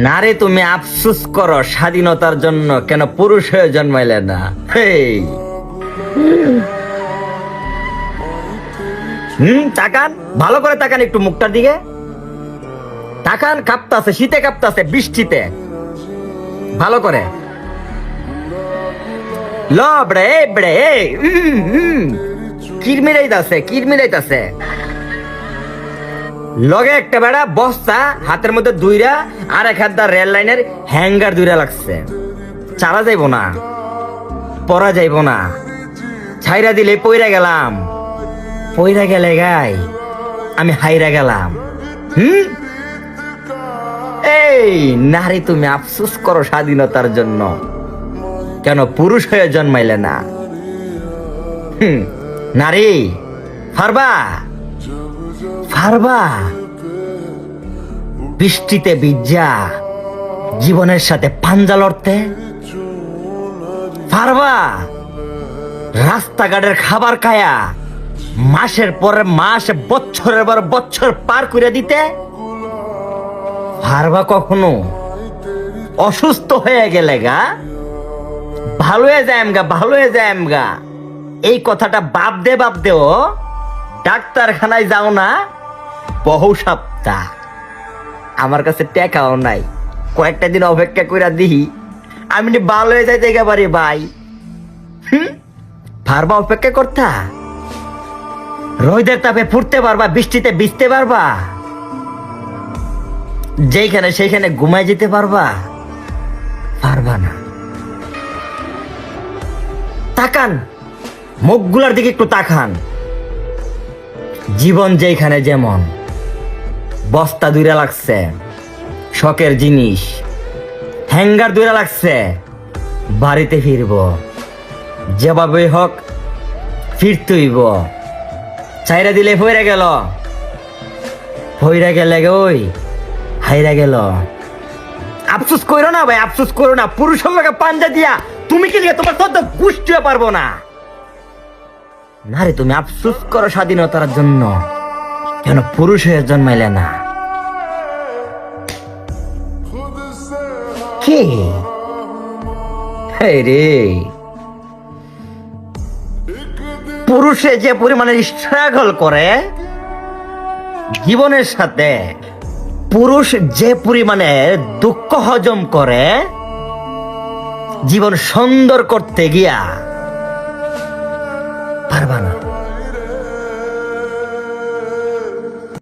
নারে তুমি আফসোস করো স্বাধীনতার জন্য, কেন পুরুষ হয়ে জন্মাইলে না? তাকান, ভালো করে তাকান একটু মুখটার দিকে তাকান। কাঁপতাছে, শীতে কাঁপতাছে, বৃষ্টিতে। ভালো করে কিরমিরাইতাছে লগে একটা বেড়া বস্তা হাতের মধ্যে দুইরা, আর এক হাত রেল লাইনের হ্যাঙ্গার দুইরা লাগছে। চারা যাইব না, পরা যাইব না, ছাইরা দিলে পইরা গেলাম। পইরা গেলে গাই আমি হাইরা গেলাম। এই নারী তুমি আফসোস করো স্বাধীনতার জন্য, কেন পুরুষ হয়ে জন্মাইলে না? নারী ফারবা ফারবা বৃষ্টিতে ভিজা জীবনের সাথে পাঞ্জা লড়তে? পারবা রাস্তাঘাটের খাবার খায়া মাসের পর মাস, বছরের পর বছর পার করে দিতে? পারবা কখনো? অসুস্থ হয়ে গেলে গা ভালো হয়ে যায় গা, এই কথাটা বাপ দেও ডাক্তারখানায় যাও না বহু সপ্তাহ। আমার কাছে টাকাও নাই, কয়েকটা দিন অপেক্ষা করে দিই আমি ভালো হয়ে যাইতে পারি ভাই। পারবা অপেক্ষা করতা? রোদের তাপে ফুটতে পারবা, বৃষ্টিতে ভিজতে পারবা, যেখানে সেখানে ঘুমায় যেতে পারবা? পারবা না। তাকান, মুখগুলার দিকে একটু তাকান। জীবন যেখানে যেমন, বস্তা দুইরা লাগছে, শখের জিনিস হ্যাঙ্গার দুইরা লাগছে, বাড়িতে ফিরব, যেভাবে হোক ফিরতে হইব। চাইরা দিলে ফইরা গেলে ওই হাইরা গেল। আফসোস করো না ভাই, আফসোস করো না। পুরুষের লোকে পাঞ্জা দিয়া তুমি কি লিয়ে তোমার সদ্য গুষ্টিও পারবো না। নারে তুমি আফসোস করো স্বাধীনতার জন্য, কেন পুরুষ হয়ে জন্মাইলে না? কে রে? পুরুষে যে পরিমাণে স্ট্রাগল করে জীবনের সাথে, পুরুষ যে পরিমাণে দুঃখ হজম করে জীবন সুন্দর করতে গিয়া, পারবা না।